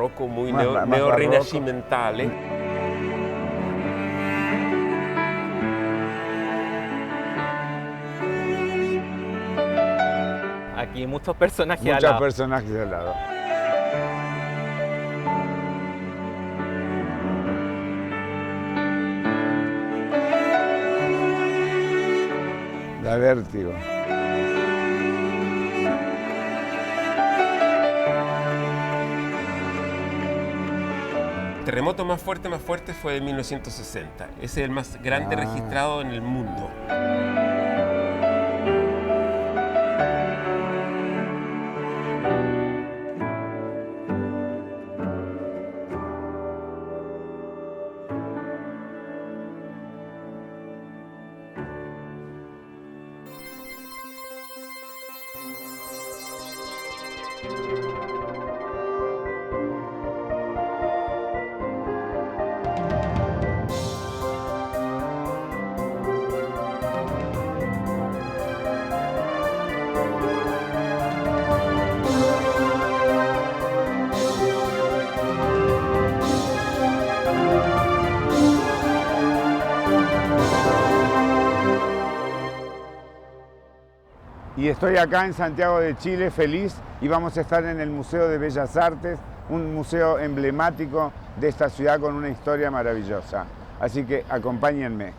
barroco, muy Más barroco. neo-rinascimentale. Aquí muchos personajes al Muchos lado. personajes al lado. Da vértigo. El terremoto más fuerte fue en 1960. Ese es el más grande registrado en el mundo. Y estoy acá en Santiago de Chile feliz y vamos a estar en el Museo de Bellas Artes, un museo emblemático de esta ciudad con una historia maravillosa. Así que acompáñenme.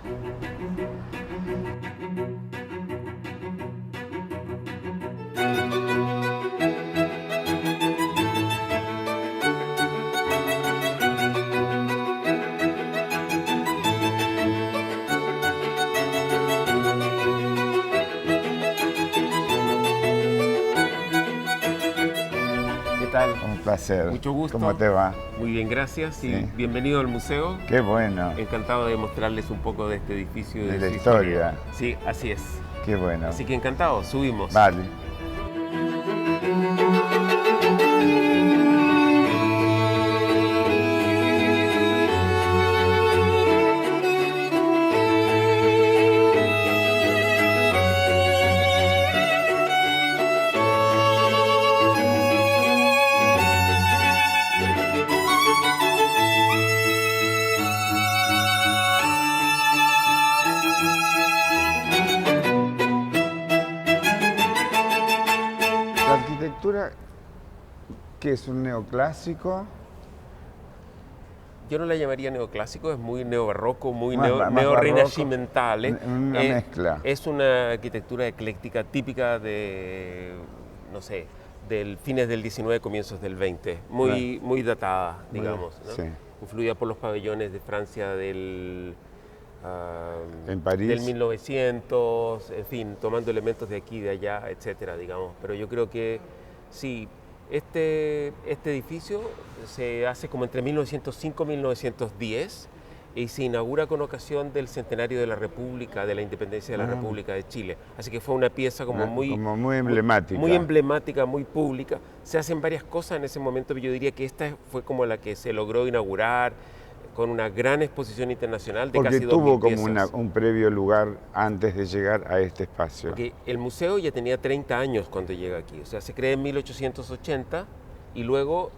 ¿Qué tal? Un placer. Mucho gusto. ¿Cómo te va? Muy bien, gracias y Sí. bienvenido al museo. Qué bueno, Encantado de mostrarles un poco de este edificio. de la su historia. Sí, así es. Qué bueno. Así que encantado, subimos. Vale. La arquitectura, ¿qué es un neoclásico? Yo no la llamaría neoclásico, es muy neobarroco, muy Más barroco. neo-rinascimentale. Una mezcla. Es una arquitectura ecléctica típica de, no sé, del fines del 19, comienzos del 20. Muy datada, digamos, ¿no? Sí. Influida por los pabellones de Francia del... En París. Del 1900, en fin, tomando elementos de aquí, de allá, etcétera, digamos. Pero yo creo que sí, este edificio se hace como entre 1905 y 1910 y se inaugura con ocasión del centenario de la República, de la independencia de la República de Chile. Así que fue una pieza como muy emblemática. muy emblemática, muy pública. Se hacen varias cosas en ese momento, pero yo diría que esta fue como la que se logró inaugurar con una gran exposición internacional de Porque casi 2.000 tuvo como piezas. un previo lugar antes de llegar a este espacio. Porque el museo ya tenía 30 años cuando llega aquí, o sea, se crea en 1880 y luego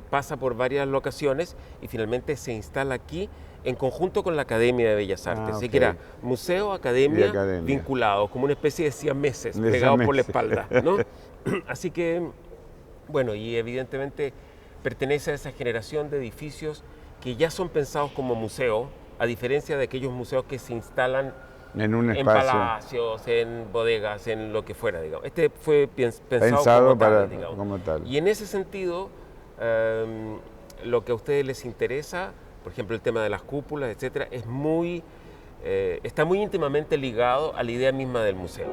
pasa por varias locaciones y finalmente se instala aquí en conjunto con la Academia de Bellas Artes. Así que era museo, academia, academia. vinculados, como una especie de siameses De pegados por la siameses. espalda, ¿no? Así que, bueno, y evidentemente pertenece a esa generación de edificios que ya son pensados como museo, a diferencia de aquellos museos que se instalan En un en espacio palacios, en bodegas, en lo que fuera, digamos. Este fue pensado pensado como tal, para, digamos. como tal. Y en ese sentido, lo que a ustedes les interesa, por ejemplo, el tema de las cúpulas, etcétera, es está muy íntimamente ligado a la idea misma del museo.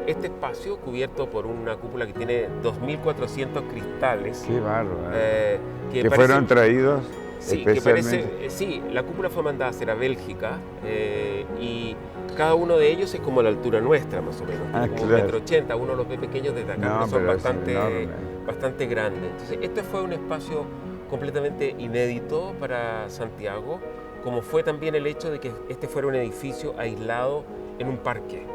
Este espacio, cubierto por una cúpula que tiene 2.400 cristales, Qué bárbaro. que que parece- fueron traídos Sí, que especialmente. parece, sí, la cúpula fue mandada a hacer a Bélgica y cada uno de ellos es como a la altura nuestra, más o menos, Ah, como claro. 1,80 m. Uno los ve pequeños desde acá, No, pero son pero es enorme. bastante grandes. Entonces, este fue un espacio completamente inédito para Santiago, como fue también el hecho de que este fuera un edificio aislado en un parque.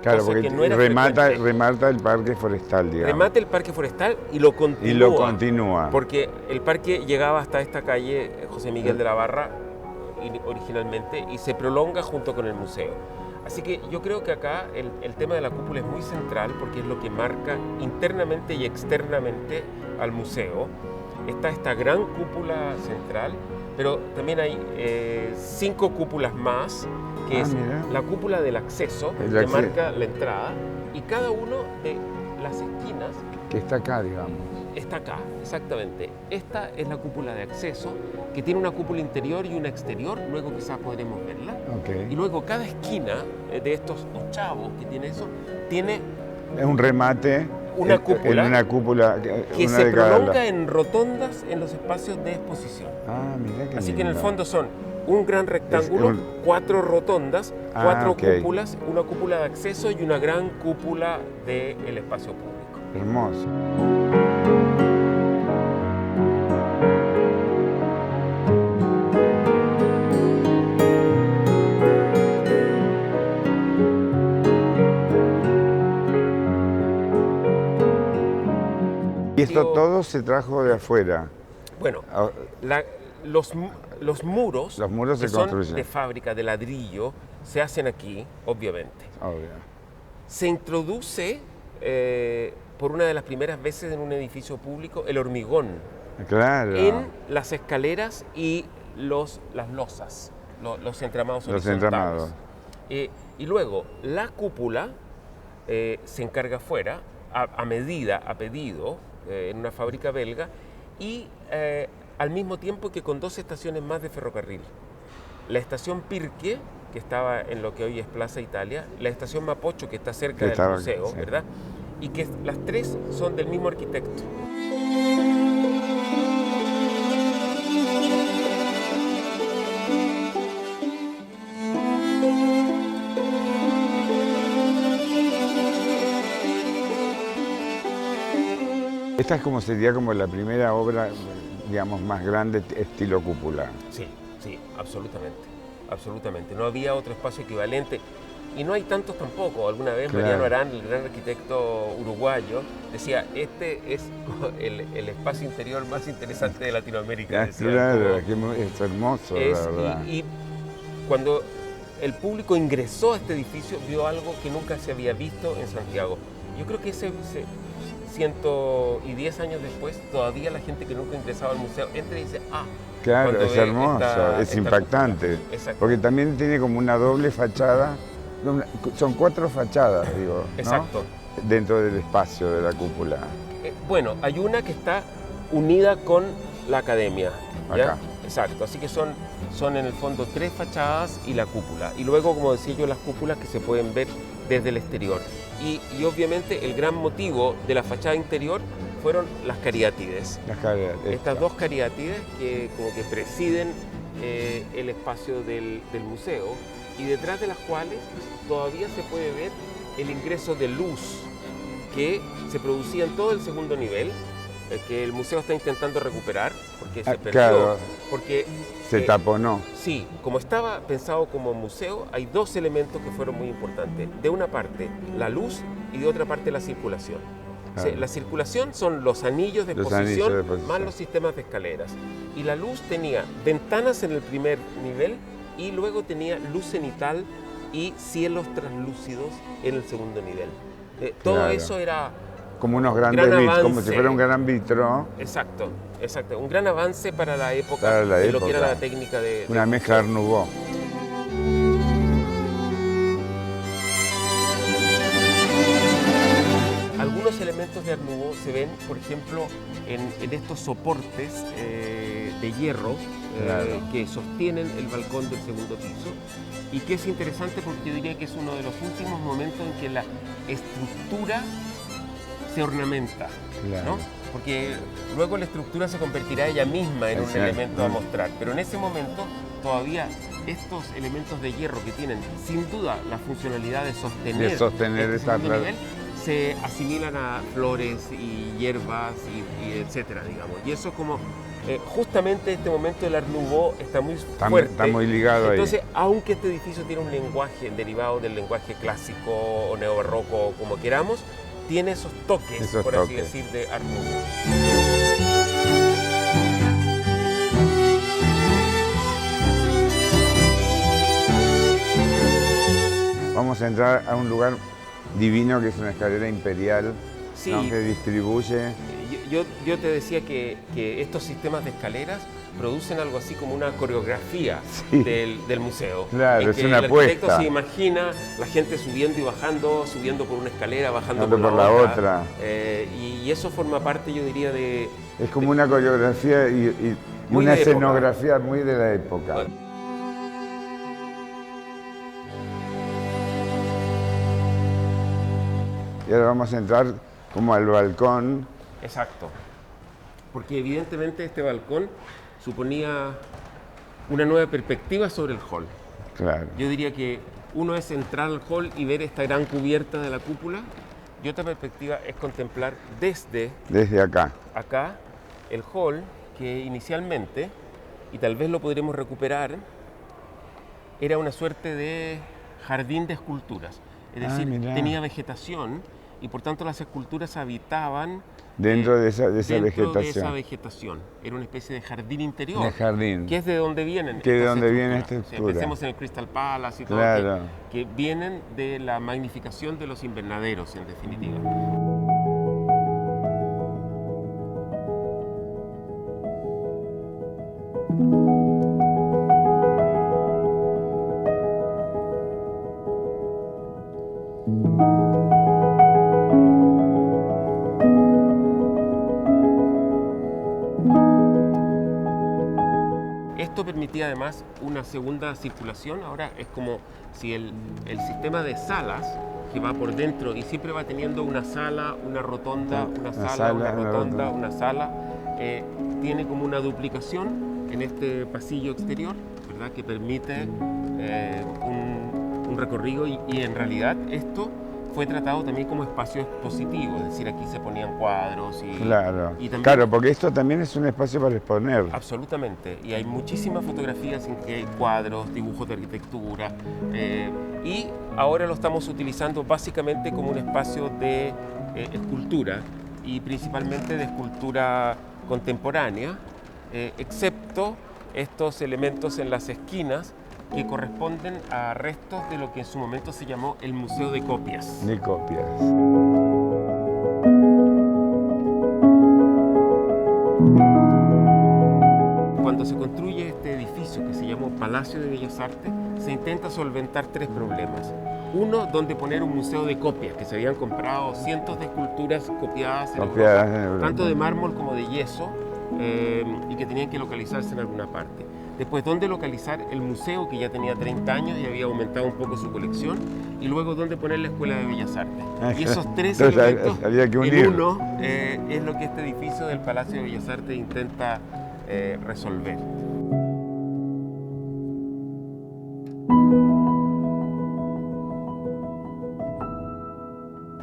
Claro, cosa porque que no era remata frecuente. el parque forestal, digamos. Remata el parque forestal y lo continúa. Y lo continúa. Porque el parque llegaba hasta esta calle José Miguel de la Barra originalmente y se prolonga junto con el museo. Así que yo creo que acá el tema de la cúpula es muy central porque es lo que marca internamente y externamente al museo. Está esta gran cúpula central, pero también hay 5 cúpulas más, que es mira. la cúpula del acceso, El que acceso. marca la entrada, y cada uno de las esquinas Que está acá, digamos. está acá, exactamente. Esta es la cúpula de acceso, que tiene una cúpula interior y una exterior, luego quizás podremos verla. Ok. Y luego cada esquina de estos ochavos que tiene eso, tiene Es un remate. Una cúpula En una cúpula. que una se de cada lado. prolonga en rotondas en los espacios de exposición. Ah, mira qué Así que en el lindo. fondo son un gran rectángulo, 4 rotondas, 4 ok. cúpulas, una cúpula de acceso y una gran cúpula del espacio público. Hermoso. Y esto todo se trajo de afuera. Bueno, Ah, los muros, Los muros que se son construyen. de fábrica, de ladrillo, se hacen aquí, obviamente. Obvio. Se introduce por una de las primeras veces en un edificio público el hormigón Claro. en las escaleras y las losas, los entramados Los horizontales. entramados. Y luego la cúpula se encarga afuera, a medida, a pedido, en una fábrica belga, y al mismo tiempo que con 2 estaciones más de ferrocarril. La estación Pirque, que estaba en lo que hoy es Plaza Italia, la estación Mapocho, que está cerca Que del estaba- museo, sí. ¿verdad? Y que las 3 son del mismo arquitecto. Esta es como sería como la primera obra, digamos, más grande estilo cúpula. Sí, sí, absolutamente, absolutamente. No había otro espacio equivalente y no hay tantos tampoco. Alguna vez Claro. Mariano Arán, el gran arquitecto uruguayo, decía, este es el espacio interior más interesante de Latinoamérica. Ah, decía, claro, como es hermoso, es- la verdad. y cuando el público ingresó a este edificio, vio algo que nunca se había visto en Santiago. Yo creo que 110 años después, todavía la gente que nunca ingresaba al museo entra y dice, Claro, cuando es ve hermoso, es esta impactante. cúpula. Exacto. Porque también tiene como una doble fachada. Son 4 fachadas, digo, ¿no? Exacto. Dentro del espacio de la cúpula. Bueno, hay una que está unida con la academia. ¿ya? Acá. Exacto, así que son en el fondo 3 fachadas y la cúpula. Y luego, como decía yo, las cúpulas que se pueden ver desde el exterior. Y obviamente el gran motivo de la fachada interior fueron las cariátides. Las caras, Estas 2 cariátides que como que presiden el espacio del museo y detrás de las cuales todavía se puede ver el ingreso de luz que se producía en todo el segundo nivel, que el museo está intentando recuperar porque se perdió. claro. Porque Se taponó. sí, como estaba pensado como museo, hay 2 elementos que fueron muy importantes. De una parte, la luz y de otra parte, la circulación. Claro. La circulación son los anillos de Los exposición anillos de exposición. más los sistemas de escaleras. Y la luz tenía ventanas en el primer nivel y luego tenía luz cenital y cielos translúcidos en el segundo nivel. Todo Claro. eso era Como unos grandes Gran vitros, como si avance. fuera un gran vitro. exacto, un gran avance para la época Para la de lo que era época. la técnica de Una mezcla Art Nouveau. Algunos elementos de Art Nouveau se ven, por ejemplo, en estos soportes de hierro Claro. que sostienen el balcón del segundo piso y que es interesante porque yo diría que es uno de los últimos momentos en que la estructura se ornamenta, Claro. ¿no? porque luego la estructura se convertirá ella misma en un Exacto. elemento a mostrar, pero en ese momento todavía estos elementos de hierro que tienen sin duda la funcionalidad de sostener, este esa segundo nivel, se asimilan a flores y hierbas y etcétera, digamos. Y eso es como, justamente este momento del Art Nouveau está muy fuerte. Está muy ligado Entonces, ahí. aunque este edificio tiene un lenguaje derivado del lenguaje clásico o neobarroco, como queramos, tiene esos toques, por así decir, de Art Nouveau. Vamos a entrar a un lugar divino que es una escalera imperial, Sí. ¿no? Que distribuye. Yo te decía que estos sistemas de escaleras producen algo así como una coreografía del museo. Claro, en es que una el arquitecto apuesta. se imagina la gente subiendo y bajando, subiendo por una escalera, bajando Bajando por la otra. Y eso forma parte, yo diría, de... Es como una coreografía y Muy una de época. escenografía muy de la época. Y ahora vamos a entrar como al balcón. Exacto. Porque evidentemente este balcón suponía una nueva perspectiva sobre el hall. Claro. Yo diría que uno es entrar al hall y ver esta gran cubierta de la cúpula, y otra perspectiva es contemplar Desde acá. acá el hall, que inicialmente, y tal vez lo podremos recuperar, era una suerte de jardín de esculturas. Es decir, mirá. tenía vegetación y por tanto las esculturas habitaban Dentro de esa dentro vegetación. de esa vegetación. Era una especie de jardín interior. De jardín. Que es de donde vienen. Que de estas donde viene estructuras. esta estructura. Pensemos en el Crystal Palace y todo, Claro. que vienen de la magnificación de los invernaderos, en definitiva. Esto permitía además una segunda circulación. Ahora es como si el sistema de salas que va por dentro y siempre va teniendo una sala, una rotonda, una sala, una rotonda, una sala, tiene como una duplicación en este pasillo exterior, ¿verdad? Que permite un recorrido y en realidad esto fue tratado también como espacio expositivo, es decir, aquí se ponían cuadros y... Claro. y también, Claro, porque esto también es un espacio para exponer. absolutamente, y hay muchísimas fotografías en que hay cuadros, dibujos de arquitectura, y ahora lo estamos utilizando básicamente como un espacio de escultura, y principalmente de escultura contemporánea, excepto estos elementos en las esquinas que corresponden a restos de lo que en su momento se llamó el Museo de Copias. De copias. Cuando se construye este edificio que se llamó Palacio de Bellas Artes, se intenta solventar tres problemas. Uno, donde poner un museo de copias, que se habían comprado cientos de esculturas copiadas en Europa, tanto de mármol como de yeso, y que tenían que localizarse en alguna parte. Después, dónde localizar el museo, que ya tenía 30 años y había aumentado un poco su colección, y luego dónde poner la Escuela de Bellas Artes. Y esos tres elementos había que unir. en uno es lo que este edificio del Palacio de Bellas Artes intenta resolver.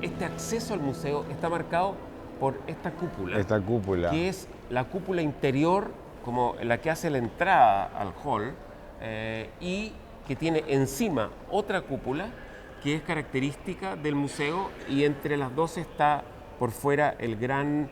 Este acceso al museo está marcado por esta cúpula. Esta cúpula. Que es la cúpula interior, como la que hace la entrada al hall, y que tiene encima otra cúpula que es característica del museo, y entre las dos está por fuera el gran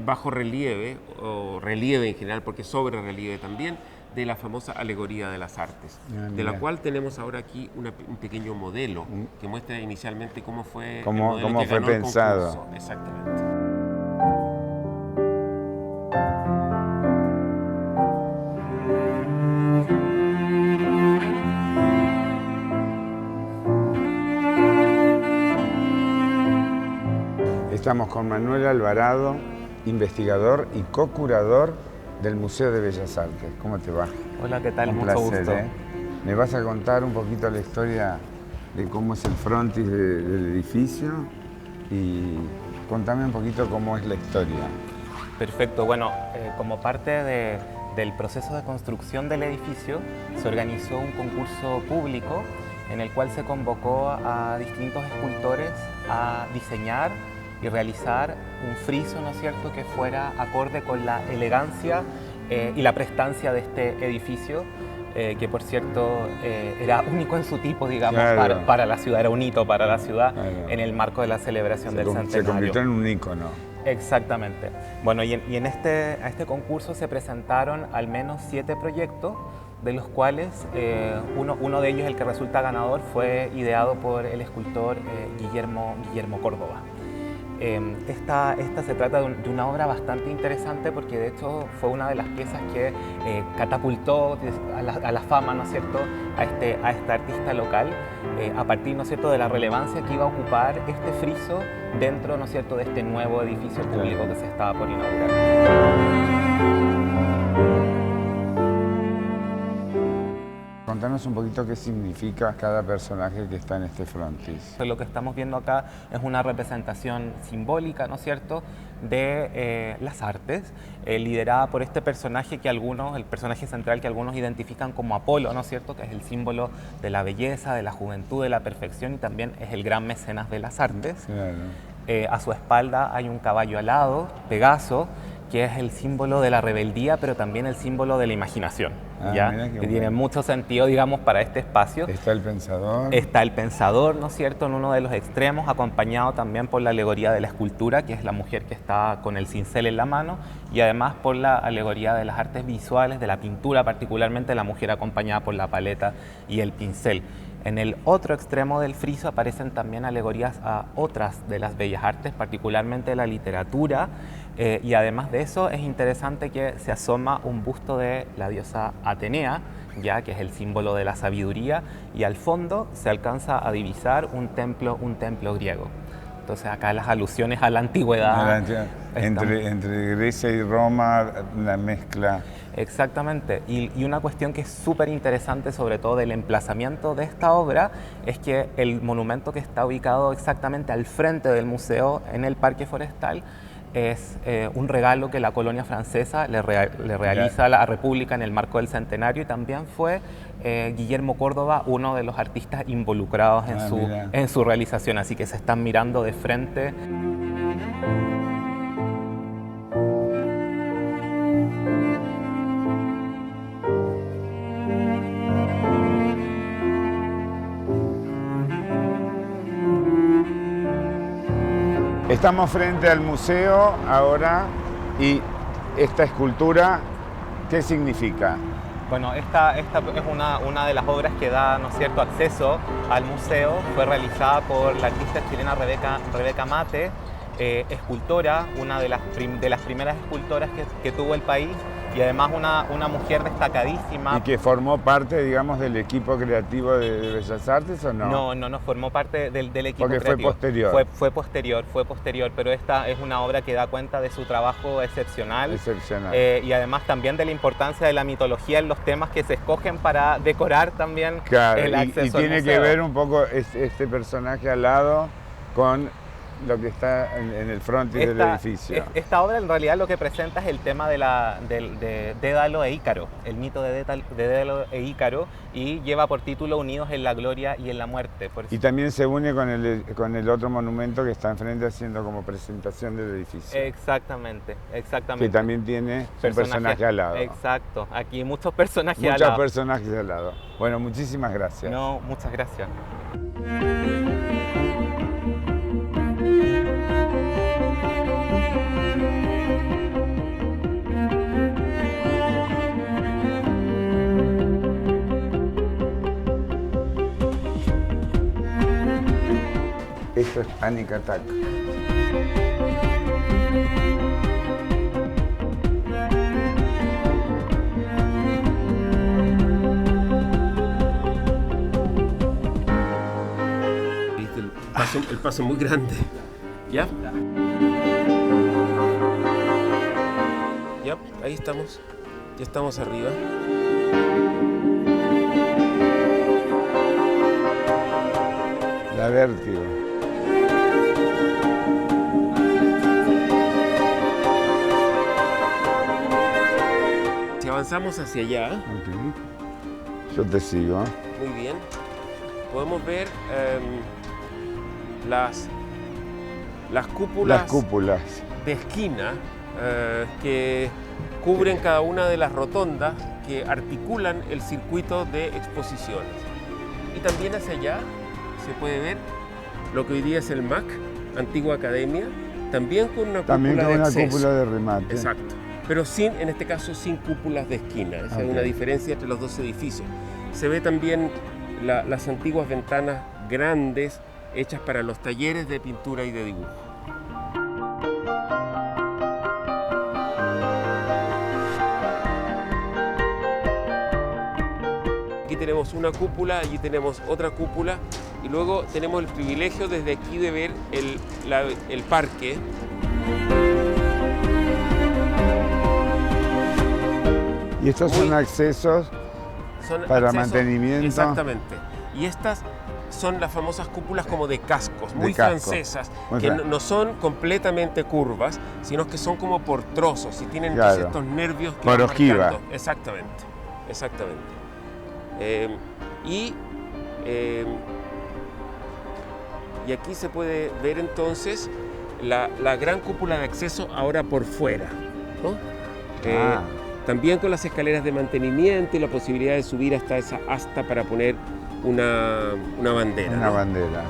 bajo relieve, o relieve en general, porque sobre relieve también, de la famosa alegoría de las artes, de la cual tenemos ahora aquí un pequeño modelo que muestra inicialmente cómo fue, cómo fue ganó el pensado. concurso. Exactamente. Estamos con Manuel Alvarado, investigador y co-curador del Museo de Bellas Artes. ¿Cómo te va? Hola, ¿qué tal? Un Mucho placer, gusto. ¿Me vas a contar un poquito la historia de cómo es el frontis del edificio? Y contame un poquito cómo es la historia. Perfecto. Bueno, como parte del proceso de construcción del edificio, se organizó un concurso público en el cual se convocó a distintos escultores a diseñar y realizar un friso, ¿no es cierto?, que fuera acorde con la elegancia y la prestancia de este edificio, que por cierto era único en su tipo, digamos, Claro. para la ciudad, era un hito para la ciudad, Claro. en el marco de la celebración del Se centenario. convirtió en un ícono. Exactamente. Bueno, y a este concurso se presentaron al menos 7 proyectos, de los cuales uno de ellos, el que resulta ganador, fue ideado por el escultor Guillermo Córdoba. Esta se trata de una obra bastante interesante porque de hecho fue una de las piezas que catapultó a la fama, ¿no es cierto?, a este artista local, a partir, ¿no es cierto?, de la relevancia que iba a ocupar este friso dentro, ¿no es cierto?, de este nuevo edificio público que se estaba por inaugurar. Contanos un poquito qué significa cada personaje que está en este frontis. Lo que estamos viendo acá es una representación simbólica, ¿no es cierto?, de las artes, liderada por este personaje el personaje central que algunos identifican como Apolo, ¿no es cierto?, que es el símbolo de la belleza, de la juventud, de la perfección y también es el gran mecenas de las artes. Claro. A su espalda hay un caballo alado, Pegaso, que es el símbolo de la rebeldía, pero también el símbolo de la imaginación, ¿ya? Mira qué Que bueno. tiene mucho sentido, digamos, para este espacio. Está el pensador. Está el pensador, ¿no es cierto?, en uno de los extremos, acompañado también por la alegoría de la escultura, que es la mujer que está con el cincel en la mano, y además por la alegoría de las artes visuales, de la pintura, particularmente la mujer acompañada por la paleta y el pincel. En el otro extremo del friso aparecen también alegorías a otras de las bellas artes, particularmente la literatura, y además de eso es interesante que se asoma un busto de la diosa Atenea, ya que es el símbolo de la sabiduría, y al fondo se alcanza a divisar un templo griego. Entonces acá las alusiones a la antigüedad. Entre Grecia y Roma, una mezcla. Exactamente, y una cuestión que es súper interesante, sobre todo del emplazamiento de esta obra, es que el monumento que está ubicado exactamente al frente del museo, en el Parque Forestal, es un regalo que la colonia francesa le realiza a la República en el marco del centenario, y también fue Guillermo Córdoba uno de los artistas involucrados en su realización, así que se están mirando de frente. Estamos frente al museo ahora y esta escultura, ¿qué significa? Bueno, esta es una de las obras que da, ¿no es cierto?, acceso al museo. Fue realizada por la artista chilena Rebeca Mate, escultora, una de las primeras escultoras que tuvo el país, y además una mujer destacadísima. ¿Y que formó parte, digamos, del equipo creativo de Bellas Artes o no? No formó parte del equipo Porque creativo. fue posterior. Fue posterior, pero esta es una obra que da cuenta de su trabajo excepcional. Excepcional. Y además también de la importancia de la mitología en los temas que se escogen para decorar también Claro, el acceso y tiene al que museo. ver un poco este personaje al lado con lo que está en el frontis del edificio. Esta obra en realidad lo que presenta es el tema de Dédalo e Ícaro, el mito de Dédalo e Ícaro, y lleva por título Unidos en la gloria y en la muerte. Y también se une con el otro monumento que está enfrente haciendo como presentación del edificio. Exactamente. Que también tiene un personaje al lado. Exacto, aquí muchos personajes al lado. Muchos personajes al lado. Bueno, muchísimas gracias. No, muchas gracias. Esto es Panic Attack. ¿Viste? El paso muy grande. ¿Ya? Ya, ahí estamos. Ya estamos arriba. La Vértigo. avanzamos hacia allá, Ok. Yo te sigo. muy bien, podemos ver las cúpulas Las cúpulas. de esquina que cubren cada una de las rotondas que articulan el circuito de exposiciones. Y también hacia allá se puede ver lo que hoy día es el MAC, Antigua Academia, también con una También cúpula con de una acceso. cúpula de remate. Exacto. Pero en este caso sin cúpulas de esquina. Esa es Ok. una diferencia entre los dos edificios. Se ve también las antiguas ventanas grandes hechas para los talleres de pintura y de dibujo. Aquí tenemos una cúpula, allí tenemos otra cúpula y luego tenemos el privilegio desde aquí de ver el parque. Y estos son accesos Son para accesos- mantenimiento. Exactamente. Y estas son las famosas cúpulas como de cascos, muy casco. francesas, Muy que fran- no son completamente curvas, sino que son como por trozos y tienen Claro. entonces estos nervios que Por van ojiva. marcando. Exactamente, exactamente. Y aquí se puede ver entonces la gran cúpula de acceso ahora por fuera, ¿no? Ah. También con las escaleras de mantenimiento y la posibilidad de subir hasta esa asta para poner una bandera. Una ¿no? bandera.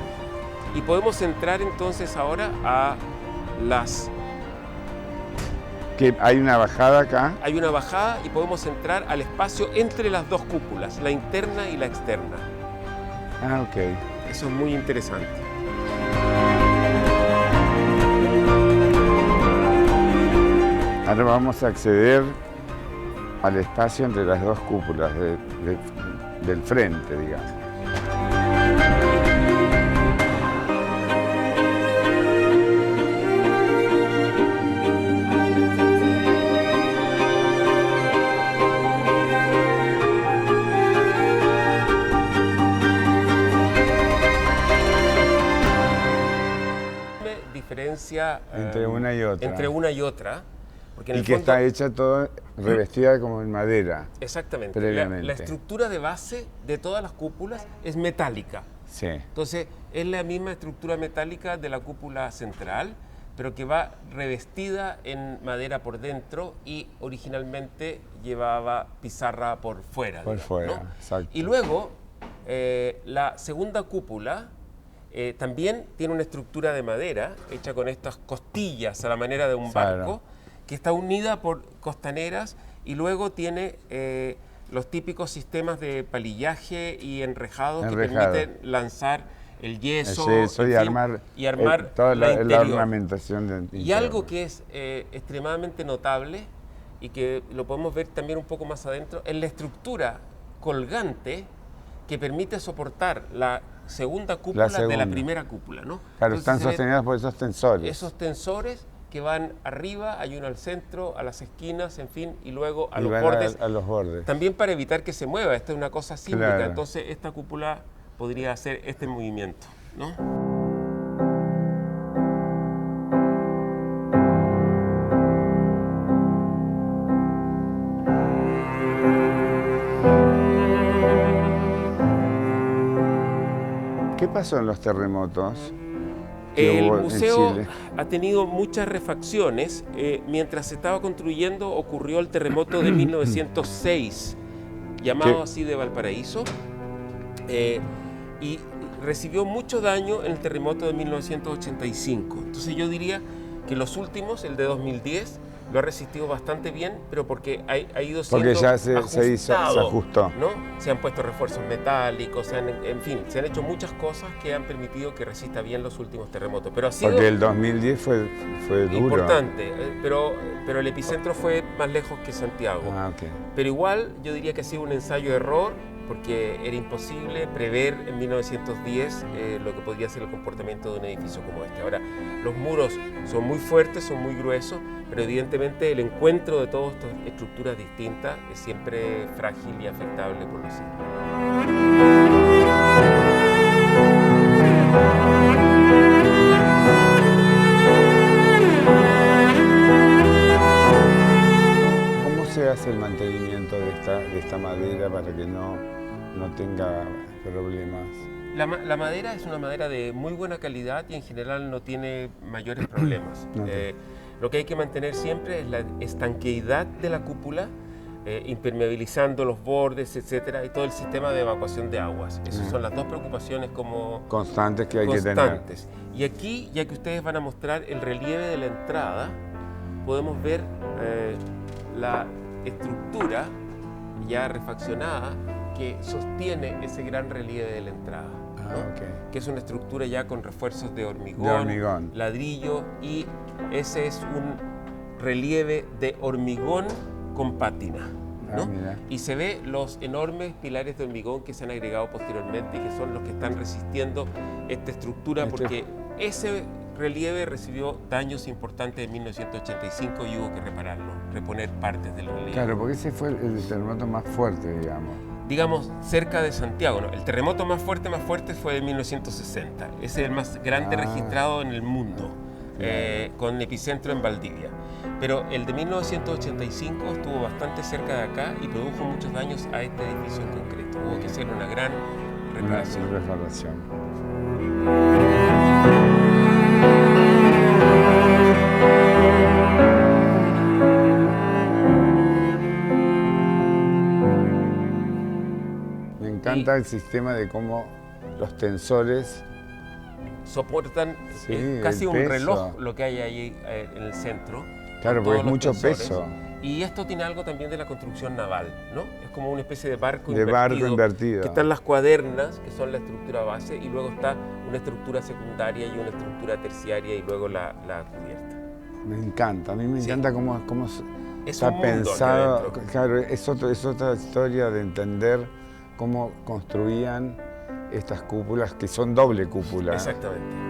Y podemos entrar entonces ahora a las... Que hay una bajada acá. Hay una bajada y podemos entrar al espacio entre las dos cúpulas, la interna y la externa. Ah, ok. Eso es muy interesante. Ahora vamos a acceder al espacio entre las dos cúpulas del frente, digamos. Diferencia Entre una y otra. Entre una y otra. Porque en Y el que fondo, está hecha todo revestida como en madera. exactamente. previamente. La estructura de base de todas las cúpulas es metálica. Sí. Entonces, es la misma estructura metálica de la cúpula central, pero que va revestida en madera por dentro y originalmente llevaba pizarra por fuera. Por fuera, ¿no? exacto. Y luego, la segunda cúpula también tiene una estructura de madera hecha con estas costillas a la manera de un Claro. barco, que está unida por costaneras y luego tiene los típicos sistemas de palillaje y enrejados que Enrejado. permiten lanzar el yeso, Eso en y fin, armar toda la interior. ornamentación del Y interior. algo que es extremadamente notable y que lo podemos ver también un poco más adentro, es la estructura colgante que permite soportar la segunda cúpula de la segunda. primera cúpula, ¿no? Claro, Entonces están se ve sostenidas por esos tensores. esos tensores que van arriba, hay uno al centro, a las esquinas, en fin, y luego a Y los van bordes. a los bordes. También para evitar que se mueva, esta es una cosa sísmica, Claro. entonces esta cúpula podría hacer este movimiento, ¿no? ¿Qué pasó en los terremotos que El hubo en museo Chile? ha tenido muchas refacciones. Mientras se estaba construyendo ocurrió el terremoto de 1906, llamado ¿Qué? así de Valparaíso, y recibió mucho daño en el terremoto de 1985. Entonces yo diría que los últimos, el de 2010, lo ha resistido bastante bien, pero porque ha ido siendo Porque ya se ajustado, ajustó. ¿no? Se han puesto refuerzos metálicos, en fin, se han hecho muchas cosas que han permitido que resista bien los últimos terremotos. Pero ha sido Porque el 2010 fue duro. importante, pero el epicentro fue más lejos que Santiago. Ah, ok. Pero igual yo diría que ha sido un ensayo-error, porque era imposible prever en 1910 lo que podría ser el comportamiento de un edificio como este. Ahora, los muros son muy fuertes, son muy gruesos, pero evidentemente el encuentro de todas estas estructuras distintas es siempre frágil y afectable por los siglos. ¿Cómo se hace el mantenimiento tenga problemas. La madera es una madera de muy buena calidad y en general no tiene mayores problemas. No. Lo que hay que mantener siempre es la estanqueidad de la cúpula, impermeabilizando los bordes, etcétera, y todo el sistema de evacuación de aguas. Esas son las dos preocupaciones como Constantes que hay constantes. que tener. Y aquí, ya que ustedes van a mostrar el relieve de la entrada, podemos ver la estructura ya refaccionada que sostiene ese gran relieve de la entrada, ¿no? Okay. Que es una estructura ya con refuerzos de hormigón, ladrillo, y ese es un relieve de hormigón con pátina, ¿no? Y se ve los enormes pilares de hormigón que se han agregado posteriormente y que son los que están resistiendo esta estructura, porque ese relieve recibió daños importantes en 1985 y hubo que repararlo, reponer partes del relieve. Claro, porque ese fue el terremoto más fuerte, digamos, cerca de Santiago, ¿no? El terremoto más fuerte fue en 1960. Ese es el más grande registrado en el mundo, con epicentro en Valdivia. Pero el de 1985 estuvo bastante cerca de acá y produjo muchos daños a este edificio en concreto. Hubo que hacer una gran reparación. Una reparación. Me encanta el sistema de cómo los tensores soportan casi un reloj lo que hay ahí en el centro. Claro, porque es mucho peso. Y esto tiene algo también de la construcción naval, ¿no? Es como una especie de barco invertido. Que están las cuadernas, que son la estructura base, y luego está una estructura secundaria y una estructura terciaria y luego la cubierta. Me encanta, a mí me encanta cómo es está pensado. Claro, es otra historia de entender cómo construían estas cúpulas, que son doble cúpula. Exactamente.